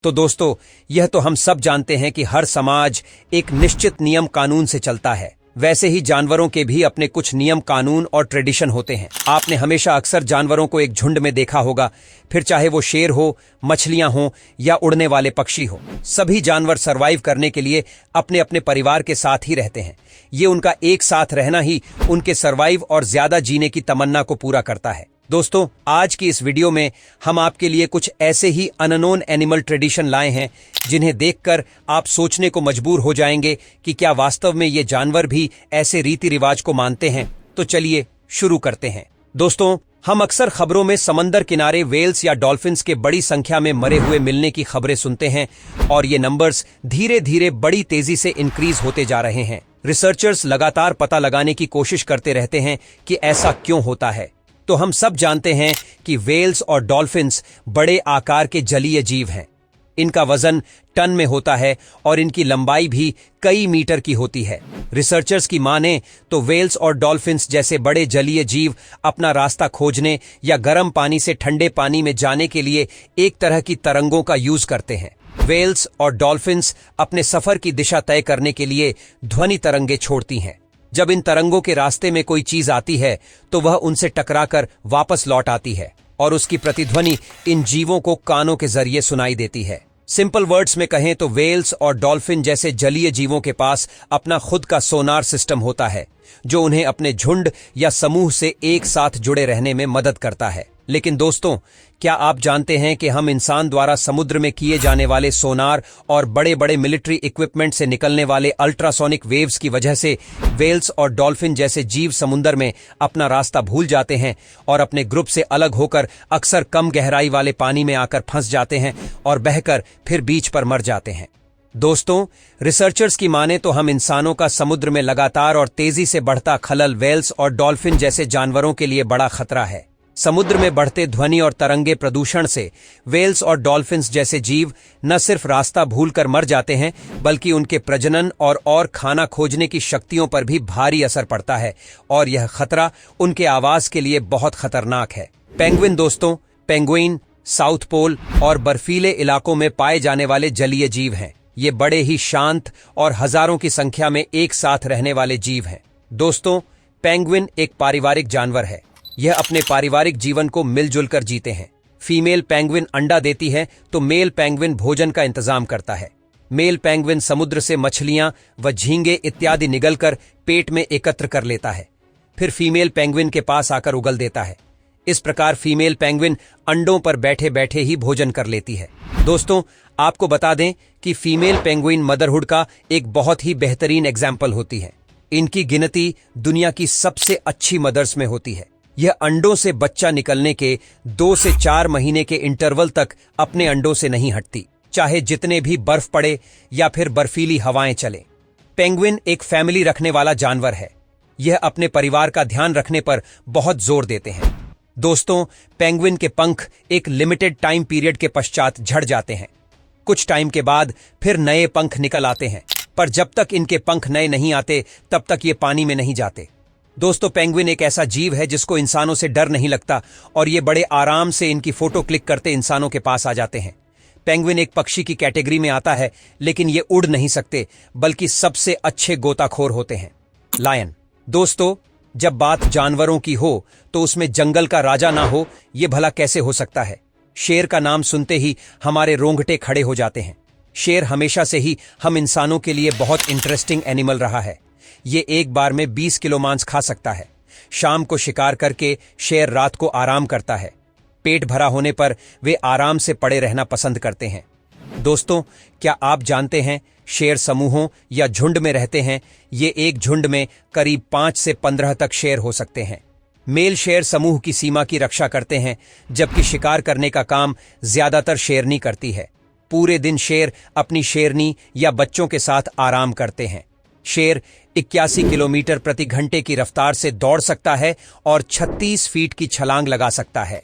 तो दोस्तों, यह तो हम सब जानते हैं कि हर समाज एक निश्चित नियम कानून से चलता है। वैसे ही जानवरों के भी अपने कुछ नियम कानून और ट्रेडिशन होते हैं। आपने हमेशा अक्सर जानवरों को एक झुंड में देखा होगा, फिर चाहे वो शेर हो, मछलियां हो या उड़ने वाले पक्षी हो। सभी जानवर सरवाइव करने के लिए अपने अपने परिवार के साथ ही रहते हैं। ये उनका एक साथ रहना ही उनके सरवाइव और ज्यादा जीने की तमन्ना को पूरा करता है। दोस्तों, आज की इस वीडियो में हम आपके लिए कुछ ऐसे ही अननोन एनिमल ट्रेडिशन लाए हैं जिन्हें देखकर आप सोचने को मजबूर हो जाएंगे कि क्या वास्तव में ये जानवर भी ऐसे रीति रिवाज को मानते हैं। तो चलिए शुरू करते हैं। दोस्तों, हम अक्सर खबरों में समंदर किनारे वेल्स या डॉल्फिन्स के बड़ी संख्या में मरे हुए मिलने की खबरें सुनते हैं और ये नंबर्स धीरे धीरे बड़ी तेजी से इंक्रीज होते जा रहे हैं। रिसर्चर्स लगातार पता लगाने की कोशिश करते रहते हैं कि ऐसा क्यों होता है। तो हम सब जानते हैं कि वेल्स और डॉल्फिन्स बड़े आकार के जलीय जीव हैं। इनका वजन टन में होता है और इनकी लंबाई भी कई मीटर की होती है। रिसर्चर्स की माने तो वेल्स और डॉल्फिन्स जैसे बड़े जलीय जीव अपना रास्ता खोजने या गर्म पानी से ठंडे पानी में जाने के लिए एक तरह की तरंगों का यूज करते हैं। वेल्स और डॉल्फिन्स अपने सफर की दिशा तय करने के लिए ध्वनि तरंगे छोड़ती हैं। जब इन तरंगों के रास्ते में कोई चीज आती है तो वह उनसे टकराकर वापस लौट आती है और उसकी प्रतिध्वनि इन जीवों को कानों के जरिए सुनाई देती है। सिंपल वर्ड्स में कहें तो वेल्स और डॉल्फिन जैसे जलीय जीवों के पास अपना खुद का सोनार सिस्टम होता है जो उन्हें अपने झुंड या समूह से एक साथ जुड़े रहने में मदद करता है। लेकिन दोस्तों, क्या आप जानते हैं कि हम इंसान द्वारा समुद्र में किए जाने वाले सोनार और बड़े बड़े मिलिट्री इक्विपमेंट से निकलने वाले अल्ट्रासोनिक वेव्स की वजह से वेल्स और डॉल्फिन जैसे जीव समुद्र में अपना रास्ता भूल जाते हैं और अपने ग्रुप से अलग होकर अक्सर कम गहराई वाले पानी में आकर फंस जाते हैं और बहकर फिर बीच पर मर जाते हैं। दोस्तों, रिसर्चर्स की माने तो हम इंसानों का समुद्र में लगातार और तेजी से बढ़ता खलल वेल्स और डॉल्फिन जैसे जानवरों के लिए बड़ा खतरा है। समुद्र में बढ़ते ध्वनि और तरंगे प्रदूषण से वेल्स और डॉल्फिन्स जैसे जीव न सिर्फ रास्ता भूलकर मर जाते हैं बल्कि उनके प्रजनन और खाना खोजने की शक्तियों पर भी भारी असर पड़ता है और यह खतरा उनके आवास के लिए बहुत खतरनाक है। पेंगुइन दोस्तों, पेंगुइन साउथ पोल और बर्फीले इलाकों में पाए जाने वाले जलीय जीव हैं। ये बड़े ही शांत और हजारों की संख्या में एक साथ रहने वाले जीव हैं। दोस्तों, पेंगुइन एक पारिवारिक जानवर है। यह अपने पारिवारिक जीवन को मिलजुल कर जीते हैं। फीमेल पेंगुइन अंडा देती है तो मेल पेंगुइन भोजन का इंतजाम करता है। मेल पेंगुइन समुद्र से मछलियां व झींगे इत्यादि निगलकर पेट में एकत्र कर लेता है, फिर फीमेल पेंगुइन के पास आकर उगल देता है। इस प्रकार फीमेल पेंगुइन अंडों पर बैठे बैठे ही भोजन कर लेती है। दोस्तों, आपको बता दें कि फीमेल पेंगुइन मदरहुड का एक बहुत ही बेहतरीन एग्जाम्पल होती है। इनकी गिनती दुनिया की सबसे अच्छी मदर्स में होती है। यह अंडों से बच्चा निकलने के 2 से 4 महीने के इंटरवल तक अपने अंडों से नहीं हटती, चाहे जितने भी बर्फ पड़े या फिर बर्फीली हवाएं चले। पेंगुइन एक फैमिली रखने वाला जानवर है। यह अपने परिवार का ध्यान रखने पर बहुत जोर देते हैं। दोस्तों, पेंगुइन के पंख एक लिमिटेड टाइम पीरियड के पश्चात झड़ जाते हैं। कुछ टाइम के बाद फिर नए पंख निकल आते हैं, पर जब तक इनके पंख नए नहीं आते तब तक ये पानी में नहीं जाते। दोस्तों, पेंगुइन एक ऐसा जीव है जिसको इंसानों से डर नहीं लगता और ये बड़े आराम से इनकी फोटो क्लिक करते इंसानों के पास आ जाते हैं। पेंगुइन एक पक्षी की कैटेगरी में आता है, लेकिन ये उड़ नहीं सकते बल्कि सबसे अच्छे गोताखोर होते हैं। लायन दोस्तों, जब बात जानवरों की हो तो उसमें जंगल का राजा ना हो, ये भला कैसे हो सकता है। शेर का नाम सुनते ही हमारे रोंगटे खड़े हो जाते हैं। शेर हमेशा से ही हम इंसानों के लिए बहुत इंटरेस्टिंग एनिमल रहा है। ये एक बार में 20 किलो मांस खा सकता है। शाम को शिकार करके शेर रात को आराम करता है। पेट भरा होने पर वे आराम से पड़े रहना पसंद करते हैं। दोस्तों, क्या आप जानते हैं शेर समूहों या झुंड में रहते हैं। ये एक झुंड में करीब 5 से 15 तक शेर हो सकते हैं। मेल शेर समूह की सीमा की रक्षा करते हैं, जबकि शिकार करने का काम ज्यादातर शेरनी करती है। पूरे दिन शेर अपनी शेरनी या बच्चों के साथ आराम करते हैं। शेर 81 किलोमीटर प्रति घंटे की रफ्तार से दौड़ सकता है और 36 फीट की छलांग लगा सकता है।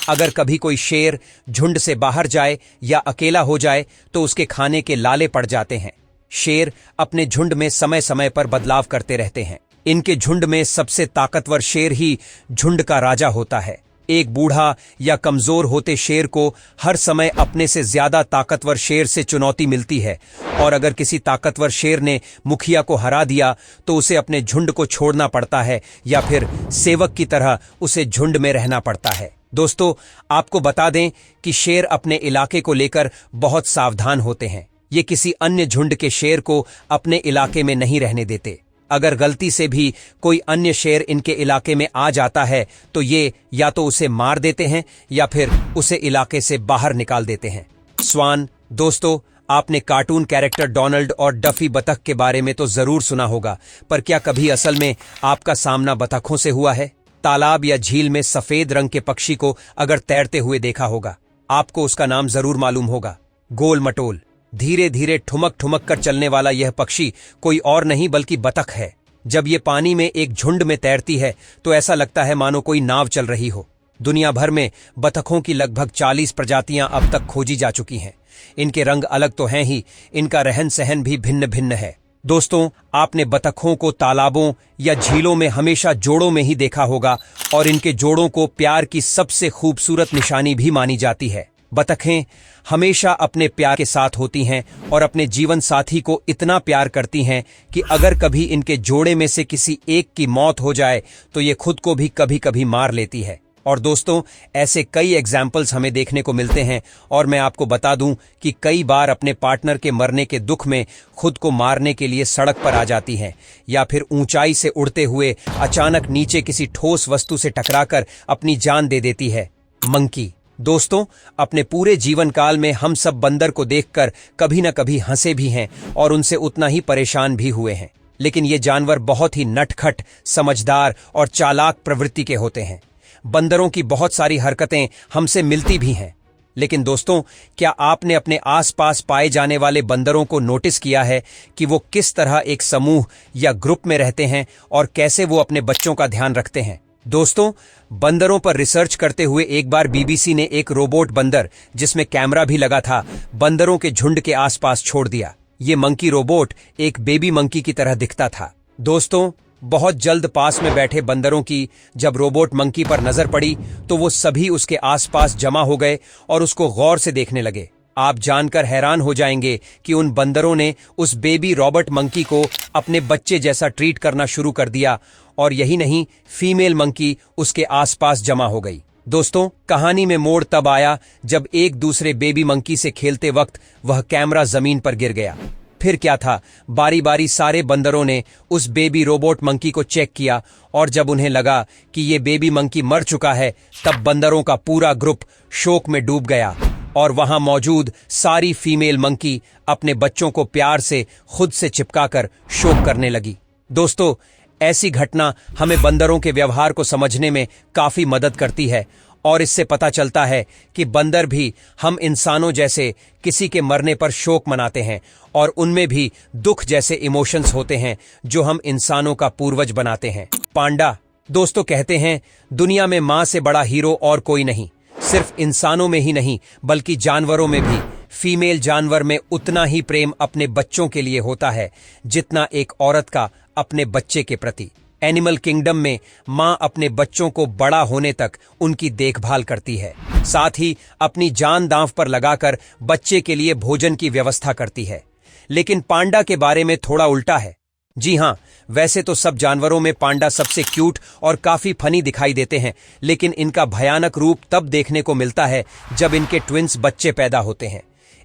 अगर कभी कोई शेर झुंड से बाहर जाए या अकेला हो जाए तो उसके खाने के लाले पड़ जाते हैं। शेर अपने झुंड में समय समय पर बदलाव करते रहते हैं। इनके झुंड में सबसे ताकतवर शेर ही झुंड का राजा होता है। एक बूढ़ा या कमजोर होते शेर को हर समय अपने से ज्यादा ताकतवर शेर से चुनौती मिलती है, और अगर किसी ताकतवर शेर ने मुखिया को हरा दिया तो उसे अपने झुंड को छोड़ना पड़ता है या फिर सेवक की तरह उसे झुंड में रहना पड़ता है। दोस्तों, आपको बता दें कि शेर अपने इलाके को लेकर बहुत सावधान होते हैं। ये किसी अन्य झुंड के शेर को अपने इलाके में नहीं रहने देते। अगर गलती से भी कोई अन्य शेर इनके इलाके में आ जाता है तो ये या तो उसे मार देते हैं या फिर उसे इलाके से बाहर निकाल देते हैं। स्वान, दोस्तों, आपने कार्टून कैरेक्टर डोनाल्ड और डफी बतख के बारे में तो जरूर सुना होगा, पर क्या कभी असल में आपका सामना बतखों से हुआ है? तालाब या झील में सफेद रंग के पक्षी को अगर तैरते हुए देखा होगा, आपको उसका नाम जरूर मालूम होगा, गोल मटोल। धीरे धीरे ठुमक ठुमक कर चलने वाला यह पक्षी कोई और नहीं बल्कि बतख है। जब ये पानी में एक झुंड में तैरती है तो ऐसा लगता है मानो कोई नाव चल रही हो। दुनिया भर में बतखों की लगभग 40 प्रजातियां अब तक खोजी जा चुकी हैं। इनके रंग अलग तो हैं ही, इनका रहन सहन भी भिन्न भिन्न है। दोस्तों, आपने बतखों को तालाबों या झीलों में हमेशा जोड़ों में ही देखा होगा, और इनके जोड़ों को प्यार की सबसे खूबसूरत निशानी भी मानी जाती है। बतखें हमेशा अपने प्यार के साथ होती हैं और अपने जीवन साथी को इतना प्यार करती हैं कि अगर कभी इनके जोड़े में से किसी एक की मौत हो जाए तो ये खुद को भी कभी कभी मार लेती है। और दोस्तों, ऐसे कई एग्जाम्पल्स हमें देखने को मिलते हैं, और मैं आपको बता दूं कि कई बार अपने पार्टनर के मरने के दुख में खुद को मारने के लिए सड़क पर आ जाती हैं, या फिर ऊंचाई से उड़ते हुए अचानक नीचे किसी ठोस वस्तु से टकराकर अपनी जान दे देती है। मंकी, दोस्तों, अपने पूरे जीवन काल में हम सब बंदर को देखकर कभी न कभी हंसे भी हैं और उनसे उतना ही परेशान भी हुए हैं, लेकिन ये जानवर बहुत ही नटखट, समझदार और चालाक प्रवृत्ति के होते हैं। बंदरों की बहुत सारी हरकतें हमसे मिलती भी हैं, लेकिन दोस्तों, क्या आपने अपने आसपास पाए जाने वाले बंदरों को नोटिस किया है कि वो किस तरह एक समूह या ग्रुप में रहते हैं और कैसे वो अपने बच्चों का ध्यान रखते हैं? दोस्तों, बंदरों पर रिसर्च करते हुए एक बार बीबीसी ने एक रोबोट बंदर, जिसमें कैमरा भी लगा था, बंदरों के झुंड के आसपास छोड़ दिया। ये मंकी रोबोट एक बेबी मंकी की तरह दिखता था। दोस्तों, बहुत जल्द पास में बैठे बंदरों की जब रोबोट मंकी पर नजर पड़ी तो वो सभी उसके आसपास जमा हो गए और उसको गौर से देखने लगे। आप जानकर हैरान हो जाएंगे कि उन बंदरों ने उस बेबी रॉबर्ट मंकी को अपने बच्चे जैसा ट्रीट करना शुरू कर दिया, और यही नहीं, फीमेल मंकी उसके आसपास जमा हो गई। दोस्तों, कहानी में मोड़ तब आया जब एक दूसरे बेबी मंकी से खेलते वक्त वह कैमरा जमीन पर गिर गया। फिर क्या था, बारी बारी सारे बंदरों ने उस बेबी रोबोट मंकी को चेक किया, और जब उन्हें लगा कि ये बेबी मंकी मर चुका है, तब बंदरों का पूरा ग्रुप शोक में डूब गया, और वहां मौजूद सारी फीमेल मंकी अपने बच्चों को प्यार से खुद से चिपकाकर शोक करने लगी। दोस्तों, ऐसी घटना हमें बंदरों के व्यवहार को समझने में काफी मदद करती है, और इससे पता चलता है कि बंदर भी हम इंसानों जैसे किसी के मरने पर शोक मनाते हैं, और उनमें भी दुख जैसे इमोशंस होते हैं जो हम इंसानों का पूर्वज बनाते हैं। पांडा, दोस्तों, कहते हैं दुनिया में मां से बड़ा हीरो और कोई नहीं। सिर्फ इंसानों में ही नहीं बल्कि जानवरों में भी फीमेल जानवर में उतना ही प्रेम अपने बच्चों के लिए होता है जितना एक औरत का अपने बच्चे के प्रति। एनिमल किंगडम में मां अपने बच्चों को बड़ा होने तक उनकी देखभाल करती है, साथ ही अपनी जान दांव पर लगाकर बच्चे के लिए भोजन की व्यवस्था करती है। लेकिन पांडा के बारे में थोड़ा उल्टा है। जी हां, वैसे तो सब जानवरों में पांडा सबसे क्यूट और काफी फनी दिखाई देते हैं, लेकिन इनका भयानक रूप तब देखने को मिलता है जब इनके ट्विंस बच्चे पैदा होते हैं।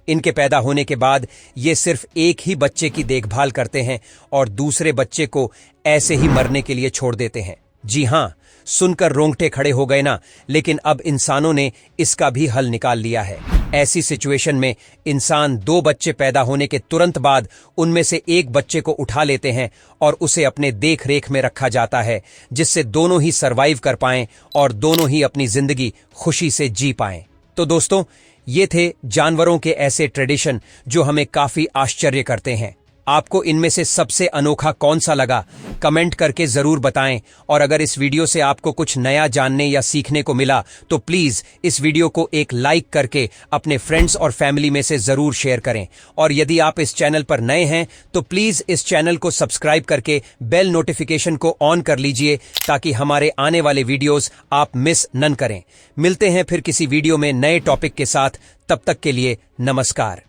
इनके पैदा होने के बाद ये सिर्फ एक ही बच्चे की देखभाल करते हैं और दूसरे बच्चे को ऐसे ही मरने के लिए छोड़ देते हैं। जी हां, सुनकर रोंगटे खड़े हो गए ना, लेकिन अब इंसानों ने इसका भी हल निकाल लिया है। ऐसी सिचुएशन में इंसान 2 बच्चे पैदा होने के तुरंत बाद उनमें से एक बच्चे को उठा लेते हैं और उसे अपने देख रेख में रखा जाता है, जिससे दोनों ही सरवाइव कर पाएं और दोनों ही अपनी जिंदगी खुशी से जी पाएं। तो दोस्तों, ये थे जानवरों के ऐसे ट्रेडिशन जो हमें काफी आश्चर्य करते हैं। आपको इनमें से सबसे अनोखा कौन सा लगा, कमेंट करके जरूर बताएं। और अगर इस वीडियो से आपको कुछ नया जानने या सीखने को मिला तो प्लीज इस वीडियो को एक लाइक करके अपने फ्रेंड्स और फैमिली में से जरूर शेयर करें। और यदि आप इस चैनल पर नए हैं तो प्लीज इस चैनल को सब्सक्राइब करके बेल नोटिफिकेशन को ऑन कर लीजिए ताकि हमारे आने वाले वीडियोस आप मिस न करें। मिलते हैं फिर किसी वीडियो में नए टॉपिक के साथ, तब तक के लिए नमस्कार।